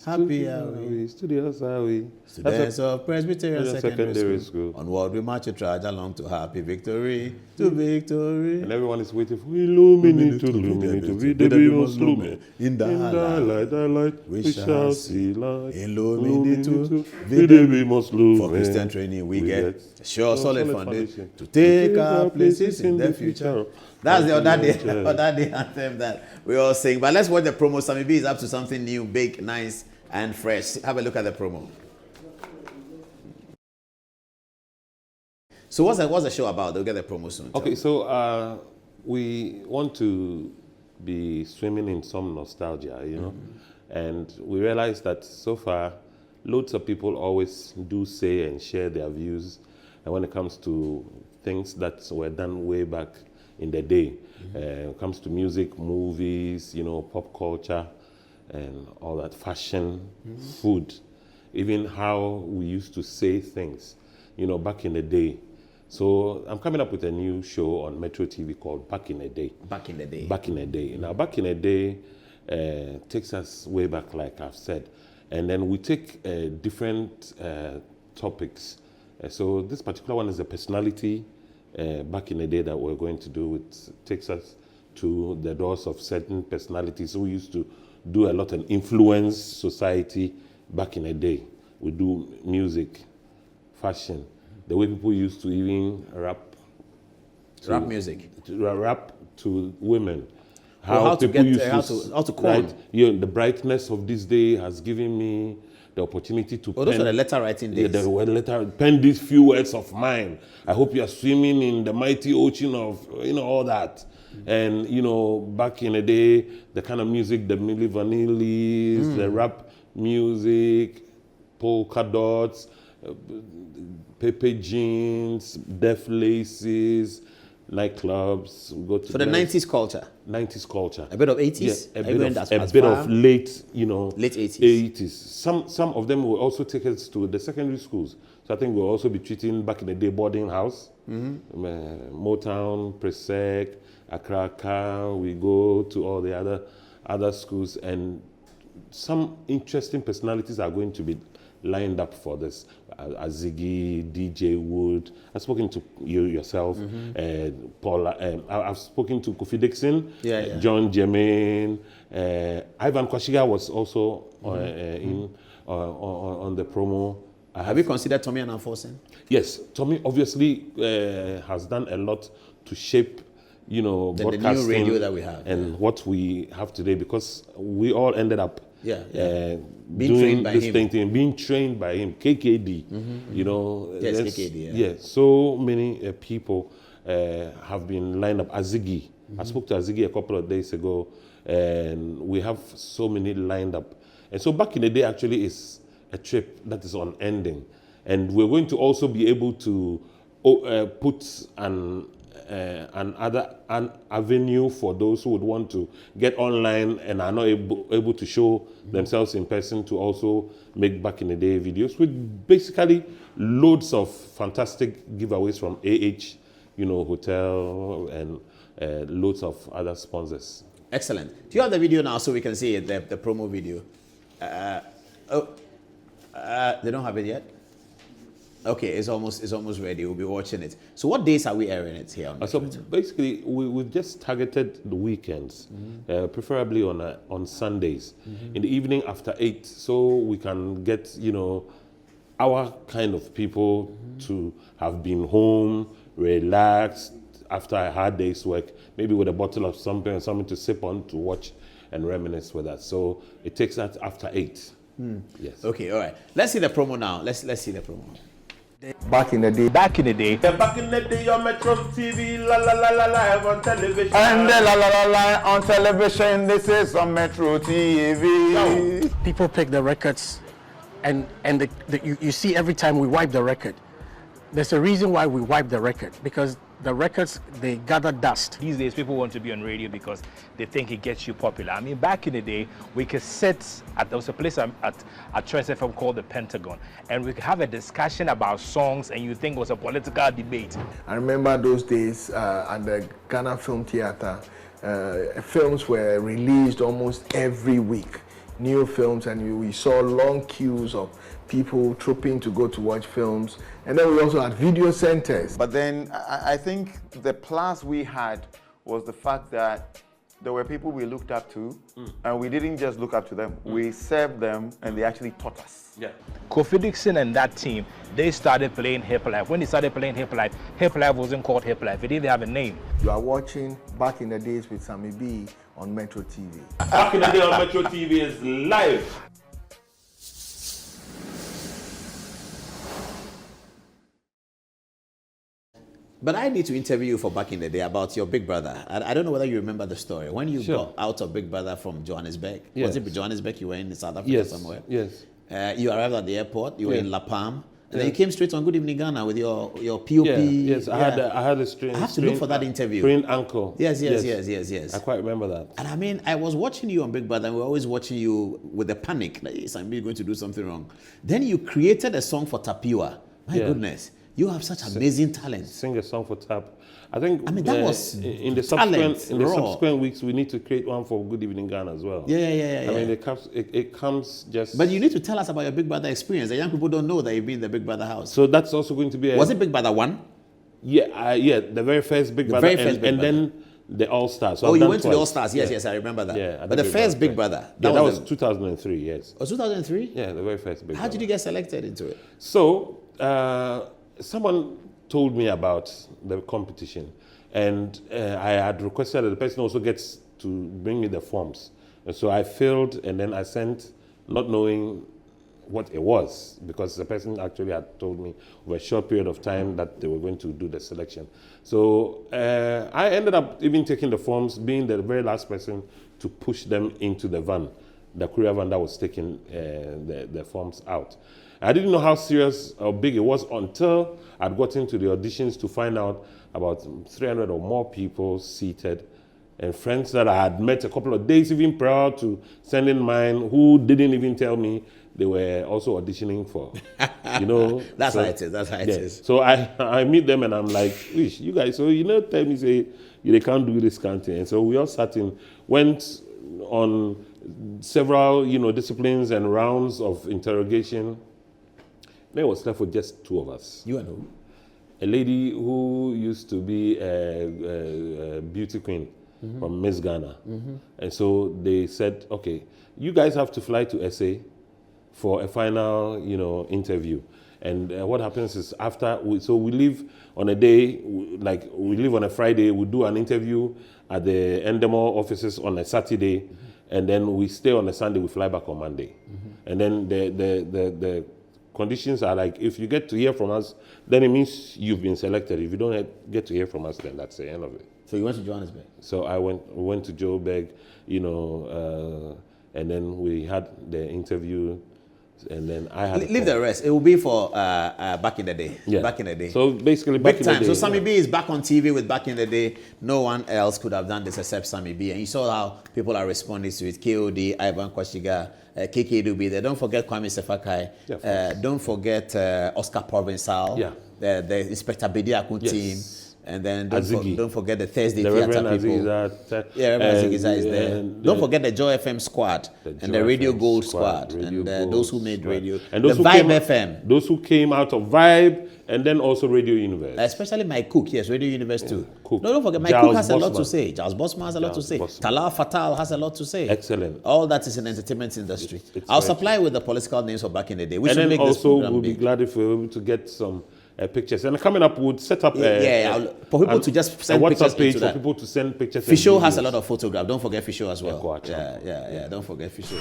Happy are we. Studios are we. Students of Presbyterian Secondary School. Onward we march to trudge along to happy victory, to victory. And everyone is waiting for illuminate, we must lumen. In the light, we shall see light. Illuminate, we must lumen. For Christian training, we get sure solid foundation to take our places in the future. That's the other day anthem that we all sing. But let's watch the promo. Sammy B is up to something new, big, nice, and fresh. Have a look at the promo. So what's the show about? They'll get the promo soon. Okay, so we want to be swimming in some nostalgia, you know, and we realize that so far, loads of people always do say and share their views, and when it comes to things that were done way back in the day, when it comes to music, movies, you know, pop culture, and all that, fashion, food, even how we used to say things, you know, back in the day. So I'm coming up with a new show on Metro TV called Back in the Day. Back in the day. Back in the day. Now, Back in the Day takes us way back, like I've said. And then we take different topics. So this particular one is a personality back in the day that we're going to do. It takes us to the doors of certain personalities. So we used to do a lot and influence society back in the day. We do music, fashion, the way people used to even rap. Rap music. Rap to women. How to people get used how to call. Right, you know, the brightness of this day has given me the opportunity to those are the letter writing days. Yeah, pen these few words of mine. I hope you are swimming in the mighty ocean of, you know, all that. And, you know, back in the day, the kind of music, the Milli Vanillis, the rap music, polka dots, Pepe jeans, Def Laces, nightclubs. We go to the 90s culture. 90s culture. A bit of 80s. Yeah, a bit of late, you know, late 80s. 80s. Some of them will also take us to the secondary schools. So I think we'll also be treating back in the day boarding house, Motown, Presec, Accra. We go to all the other schools, and some interesting personalities are going to be lined up for this. Azigi, DJ Wood. I've spoken to you yourself, Paula. I've spoken to Kofi Dixon, John Jermaine. Ivan Kwashiga was also on the promo. Have you considered Tommy and Anforsen? Yes, Tommy obviously has done a lot to shape, you know, broadcasting, the new radio that we have, and what we have today, because we all ended up being trained by him. Being trained by him, KKD, you know. Yes, KKD. Yeah, so many people have been lined up. Azigi, I spoke to Azigi a couple of days ago, and we have so many lined up. And so back in the day actually is a trip that is unending. And we're going to also be able to put an avenue for those who would want to get online and are not able to show themselves in person to also make back in the day videos with basically loads of fantastic giveaways from AH, you know, hotel and loads of other sponsors. Excellent. Do you have the video now so we can see it, the promo video? They don't have it yet? Okay, it's almost ready. We'll be watching it. So what days are we airing it here? So basically, we've just targeted the weekends, preferably on Sundays, in the evening after 8, so we can get, you know, our kind of people to have been home, relaxed after a hard day's work, maybe with a bottle of something to sip on, to watch and reminisce with us. So it takes that after 8. Yes. Okay, all right. Let's see the promo now. Let's see the promo. Back in the day. Back in the day on Metro TV, live on television. And la on television, this is on Metro TV. People pick the records, and you see every time we wipe the record, there's a reason why we wipe the record, because the records, they gather dust. These days, people want to be on radio because they think it gets you popular. I mean, back in the day, we could sit there was a place at Choice FM called the Pentagon, and we could have a discussion about songs, and you think it was a political debate. I remember those days at the Ghana Film Theatre, films were released almost every week. new films, and we saw long queues of people trooping to go to watch films. And then we also had video centers. But then I think the plus we had was the fact that there were people we looked up to, and we didn't just look up to them. We served them, and they actually taught us. Yeah. Kofi Dixon and that team, they started playing Hip Life. When they started playing Hip Life wasn't called Hip Life. It didn't have a name. You are watching Back in the Days with Sammy B on Metro TV. Back in the Day on Metro TV is live. But I need to interview you for Back in the Day about your big brother. I don't know whether you remember the story. When you got out of Big Brother from Johannesburg, was it Johannesburg? You were in South Africa somewhere? Yes. You arrived at the airport, you were in La Palm, and then you came straight on Good Evening Ghana with your POP. Yes, I had a strain. I have to look for that interview. Sprained ankle. Yes. I quite remember that. And I mean, I was watching you on Big Brother, and we were always watching you with the panic, like, I'm going to do something wrong. Then you created a song for Tapiwa. My goodness. You have such amazing talent. Sing a song for Tap. I mean, that was in the subsequent weeks, we need to create one for Good Evening Ghana as well. Yeah. I mean, it comes just. But you need to tell us about your Big Brother experience. The young people don't know that you've been in the Big Brother house. So that's also going to be. Was it Big Brother 1? Yeah, the very first Big Brother, and then the All Stars. So you went to the All Stars. Yes, I remember that. Yeah, but the first Big Brother. That was 2003. Yes. Oh, 2003? Yeah, the very first Big Brother. How did you get selected into it? So someone told me about the competition, and I had requested that the person also gets to bring me the forms. And so I filled, and then I sent, not knowing what it was, because the person actually had told me over a short period of time that they were going to do the selection. So I ended up even taking the forms, being the very last person to push them into the van, the courier van that was taking the forms out. I didn't know how serious or big it was until I'd gotten to the auditions to find out about 300 or more people seated, and friends that I had met a couple of days even prior to sending mine, who didn't even tell me they were also auditioning for, That's how it is. So I meet them and I'm like, "Wish you guys, so tell me, say, they can't do this kind of thing." And so we all went on several, disciplines and rounds of interrogation. Then it was left with just two of us. You and who? A lady who used to be a beauty queen from Miss Ghana. And so they said, okay, you guys have to fly to SA for a final, interview. And what happens is we leave on a day, we leave on a Friday, we do an interview at the Endemol offices on a Saturday, and then we stay on a Sunday, we fly back on Monday. And then the conditions are like, if you get to hear from us, then it means you've been selected. If you don't get to hear from us, then that's the end of it. So you went to Johannesburg? So we went to Joburg, and then we had the interview, and then I had... Leave the rest. It will be for Back in the Day. Yeah. Back in the Day. So basically, Back in the Day. So Sammy B is back on TV with Back in the Day. No one else could have done this except Sammy B. And you saw how people are responding to it. KOD, Ivan Kwashiga, KK Dubi there. Don't forget Kwame Sefakai. Don't forget Oscar Provençal. Yeah. The Inspector Bedi Akun team. And then don't forget the Thursday the Theatre Reverend people. Reverend Azigiza is there. Don't forget the Joy FM squad and the Radio Gold squad and those who made radio. And those the Vibe FM. Those who came out of Vibe and then also Radio Universe. Especially my cook, yes, Radio Universe too. Cook. No, don't forget, my cook has a lot to say. Charles Bosman has a lot to say. Talal Fatal has a lot to say. Excellent. All that is in the entertainment industry. I'll supply with the political names for Back in the Day. We and should then make also this we'll be glad if we're able to get some pictures. And coming up, we'll set up for people to just send a pictures WhatsApp page into for that. people to send pictures. Fisho has a lot of photographs. Don't forget Fisho as well. Yeah, Don't forget Fisho.